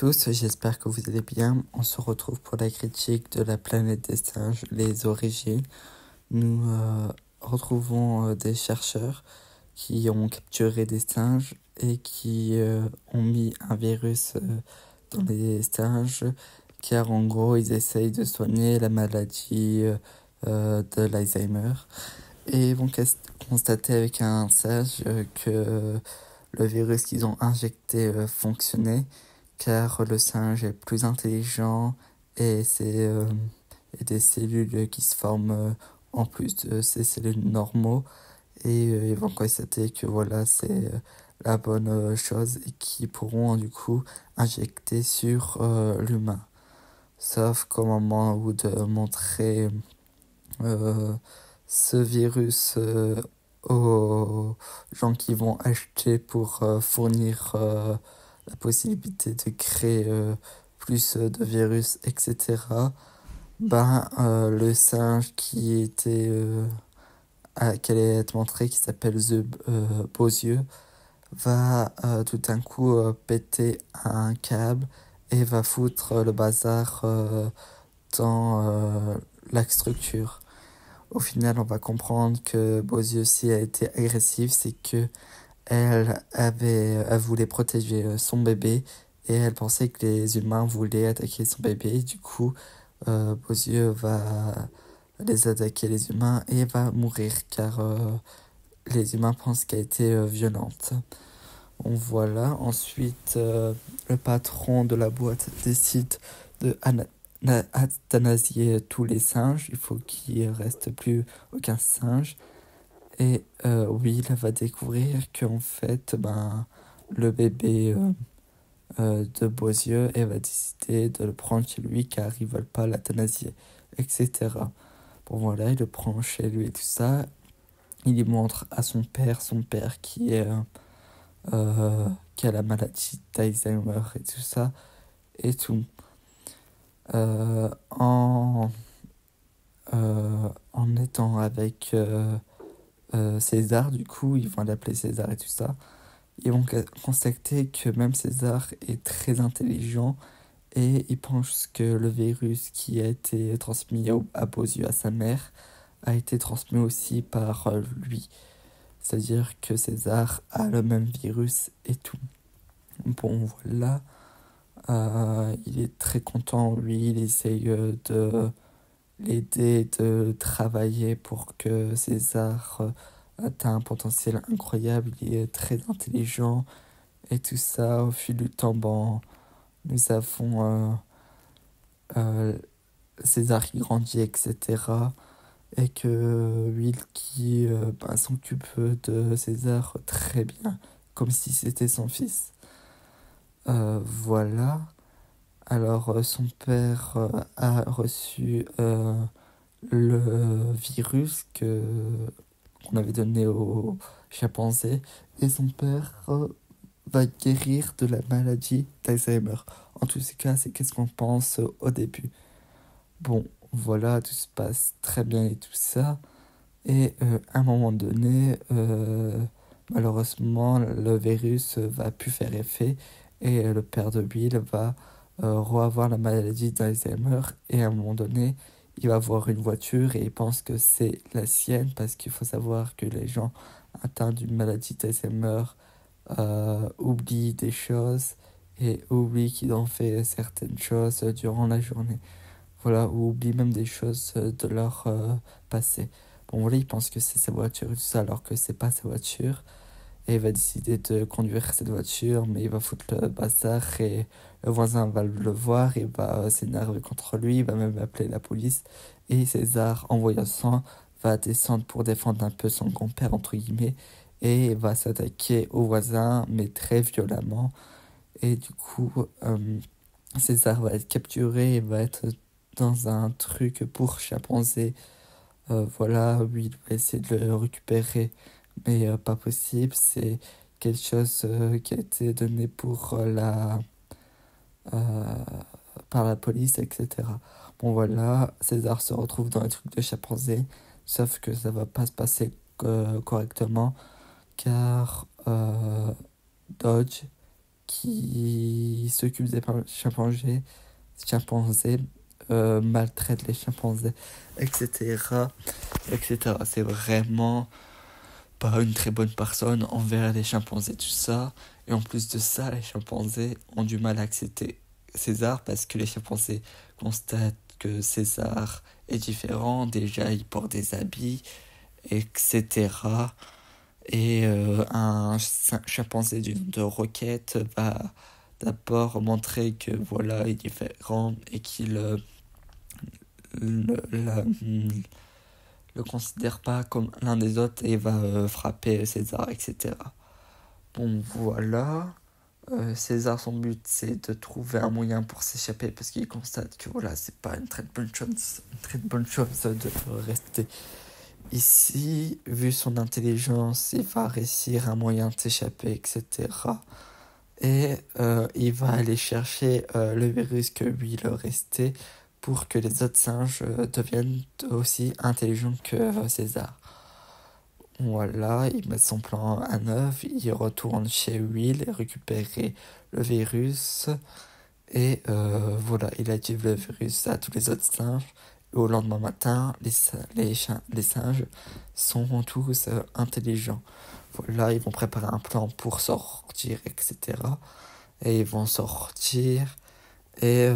tous, j'espère que vous allez bien. On se retrouve pour la critique de la planète des singes, les origines. Nous retrouvons des chercheurs qui ont capturé des singes et qui ont mis un virus dans les singes, car en gros ils essayent de soigner la maladie de l'Alzheimer. Et ils vont constater avec un singe que le virus qu'ils ont injecté fonctionnait, car le singe est plus intelligent et c'est des cellules qui se forment en plus de ces cellules normaux, et ils vont constater que voilà, c'est la bonne chose et qu'ils pourront du coup injecter sur l'humain. Sauf qu'au moment où de montrer ce virus aux gens qui vont acheter pour fournir la possibilité de créer plus de virus, etc. Le singe qui allait être montré, qui s'appelle The Beausieux, va tout d'un coup péter un câble et va foutre le bazar dans la structure. Au final, on va comprendre que Beausieux, si a été agressive, c'est que elle voulait protéger son bébé et elle pensait que les humains voulaient attaquer son bébé. Du coup, Beausieux va les attaquer, les humains, et va mourir car les humains pensent qu'elle a été violente. Bon, voilà. Ensuite, le patron de la boîte décide de euthanasier tous les singes. Il faut qu'il ne reste plus aucun singe. Et Will va découvrir qu'en fait, le bébé de Beausieux, et va décider de le prendre chez lui car ils veulent pas l'euthanasier, etc. Bon voilà, il le prend chez lui et tout ça. Il y montre à son père qui a la maladie d'Alzheimer et tout ça, et tout. En étant avec César, du coup, ils vont l'appeler César et tout ça, ils vont constater que même César est très intelligent et ils pensent que le virus qui a été transmis à Beausieux, à sa mère, a été transmis aussi par lui. C'est-à-dire que César a le même virus et tout. Bon, voilà. Il est très content, lui, il essaye de l'aider, de travailler pour que César ait un potentiel incroyable. Il est très intelligent et tout ça. Au fil du temps, nous avons César qui grandit, etc. Et que Will qui s'occupe de César très bien, comme si c'était son fils. Voilà. Alors, son père a reçu le virus qu'on avait donné aux chimpanzés, et son père va guérir de la maladie d'Alzheimer. En tous ces cas, c'est qu'est-ce qu'on pense au début. Bon, voilà, tout se passe très bien et tout ça. Et à un moment donné, malheureusement, le virus va plus faire effet et le père de Bill va reavoir la maladie d'Alzheimer. Et à un moment donné, il va voir une voiture et il pense que c'est la sienne, parce qu'il faut savoir que les gens atteints d'une maladie d'Alzheimer oublient des choses et oublient qu'ils ont fait certaines choses durant la journée. Voilà, ou oublient même des choses de leur passé. Bon, voilà, il pense que c'est sa voiture et tout ça, alors que c'est pas sa voiture. Et il va décider de conduire cette voiture, mais il va foutre le bazar et le voisin va le voir et va s'énerver contre lui. Il va même appeler la police. Et César, en voyant ça, va descendre pour défendre un peu son grand-père, entre guillemets, et va s'attaquer au voisin, mais très violemment. Et du coup, César va être capturé et va être dans un truc pour chimpanzé. Voilà, oui, il va essayer de le récupérer, mais pas possible. C'est quelque chose qui a été donné pour euh, par la police, etc. Bon, voilà, César se retrouve dans un truc de chimpanzé, sauf que ça va pas se passer correctement, car Dodge, qui s'occupe des chimpanzés maltraite les chimpanzés, etc., etc. C'est vraiment pas une très bonne personne envers les chimpanzés, tout ça. Et en plus de ça, les chimpanzés ont du mal à accepter César parce que les chimpanzés constatent que César est différent. Déjà, il porte des habits, etc. Et un chimpanzé du nom de Roquette va d'abord montrer que voilà, il est différent et qu'il le considère pas comme l'un des autres et va frapper César, etc. Bon, voilà. César, son but, c'est de trouver un moyen pour s'échapper parce qu'il constate que voilà, c'est pas une très bonne chose de rester ici. Vu son intelligence, il va réussir un moyen de s'échapper, etc. Et il va aller chercher le virus que lui, il restait pour que les autres singes deviennent aussi intelligents que César. Voilà, il met son plan à neuf, il retourne chez Will et récupérer le virus. Et voilà, il active le virus à tous les autres singes. Et au lendemain matin, les singes sont tous intelligents. Voilà, ils vont préparer un plan pour sortir, etc. Et ils vont sortir et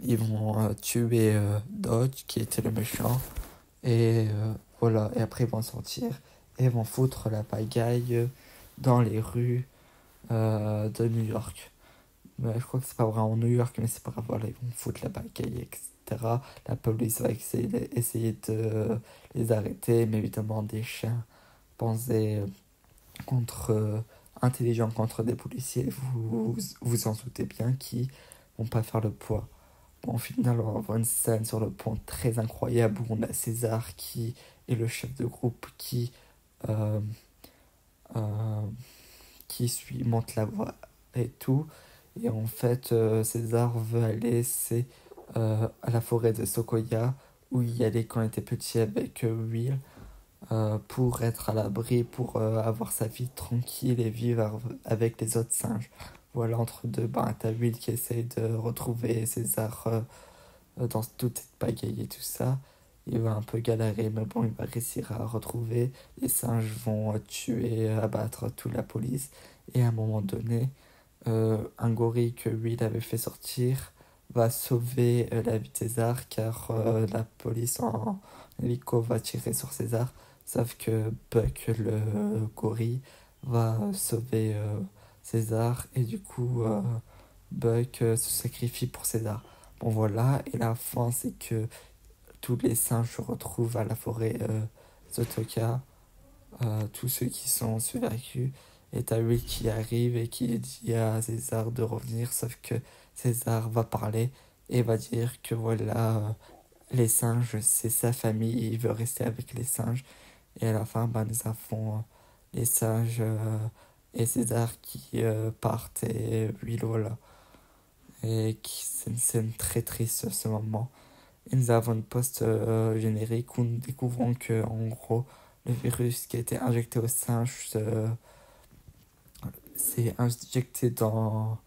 ils vont tuer Dodge, qui était le méchant. Et voilà, et après ils vont sortir et vont foutre la pagaille dans les rues de New York. Mais je crois que c'est pas vraiment New York, mais c'est pas grave, voilà, ils vont foutre la pagaille, etc. La police va essayer de les arrêter, mais évidemment des chiens pensés intelligents contre des policiers, vous en doutez bien, qui vont pas faire le poids. Bon, au final, on va avoir une scène sur le pont très incroyable où on a César qui est le chef de groupe euh, euh, monte la voie et tout. Et en fait, César veut aller à la forêt de Sequoia où il y allait quand il était petit avec Will pour être à l'abri, pour avoir sa vie tranquille et vivre avec les autres singes. Voilà, entre deux, t'as Will qui essaye de retrouver César dans toute cette pagaille et tout ça. Il va un peu galérer, mais bon, il va réussir à retrouver. Les singes vont tuer, abattre toute la police. Et à un moment donné, un gorille que Will avait fait sortir va sauver la vie de César, car la police en hélico va tirer sur César. Sauf que Buck, le gorille, va sauver César. Et du coup, Buck se sacrifie pour César. Bon voilà, et la fin c'est que tous les singes se retrouvent à la forêt Zootopia, tous ceux qui sont survécus, et t'as Will qui arrive et qui dit à César de revenir, sauf que César va parler et va dire que voilà, les singes c'est sa famille, il veut rester avec les singes, et à la fin nous avons les singes et César qui partent, et Will voilà. C'est une scène très triste à ce moment. Et nous avons une post-générique où nous découvrons que, en gros, le virus qui a été injecté au singe s'est injecté dans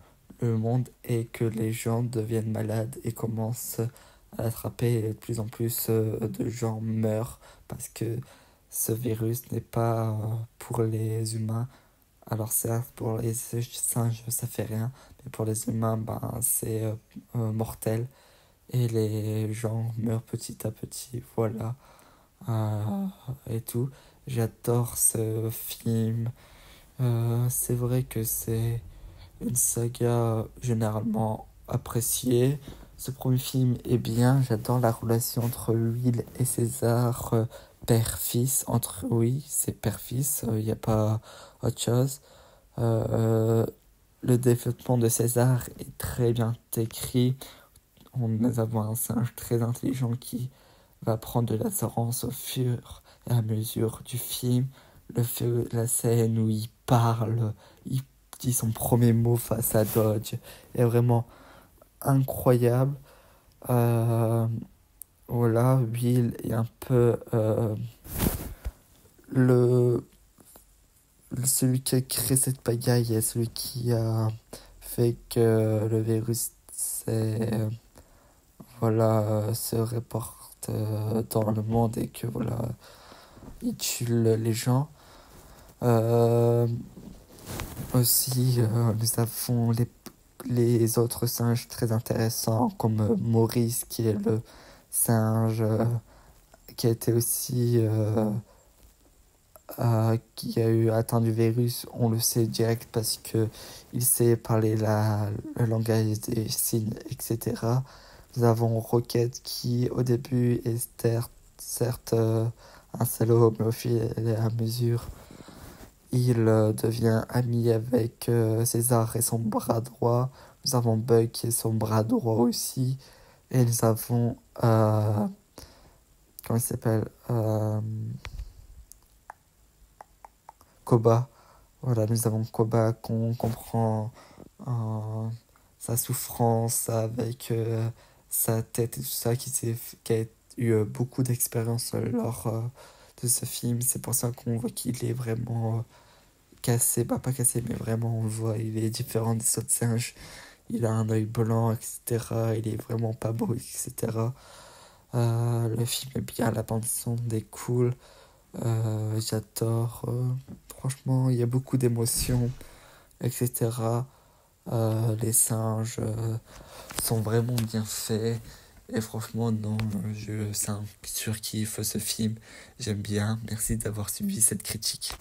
le monde et que les gens deviennent malades et commencent à l'attraper. Et de plus en plus de gens meurent parce que ce virus n'est pas pour les humains. Alors certes, pour les singes, ça fait rien, mais pour les humains, c'est mortel. Et les gens meurent petit à petit, voilà. Et tout. J'adore ce film. C'est vrai que c'est une saga généralement appréciée. Ce premier film est bien. J'adore la relation entre Will et César, père-fils. Oui, c'est père-fils, il n'y a pas autre chose. Euh, le développement de César est très bien écrit. Nous avons un singe très intelligent qui va prendre de l'assurance au fur et à mesure du film. La scène où il parle, il dit son premier mot face à Dodge est vraiment incroyable. Euh, voilà, Will est un peu le celui qui a créé cette pagaille et celui qui a fait que le virus se reporte dans le monde et que voilà, il tue les gens. Euh, Aussi, nous avons les autres singes très intéressants, comme Maurice, qui est le singe qui a été aussi qui a eu atteint du virus. On le sait direct parce que il sait parler le langage des signes, etc. Nous avons Rocket qui, au début, est certes un salaud, mais au fil et à mesure, il devient ami avec César et son bras droit. Nous avons Bug qui est son bras droit aussi. Et nous avons... comment il s'appelle Koba. Voilà, nous avons Koba qu'on comprend sa souffrance avec sa tête et tout ça, qui a eu beaucoup d'expérience lors de ce film. C'est pour ça qu'on voit qu'il est vraiment cassé, bah pas cassé, mais vraiment on le voit, il est différent des autres singes. Il a un œil blanc, etc. Il est vraiment pas beau, etc. Le film est bien, la bande son est cool. J'adore. Franchement, il y a beaucoup d'émotions, etc. Les singes sont vraiment bien faits. Et franchement, non, je surkiffe ce film. J'aime bien. Merci d'avoir suivi cette critique.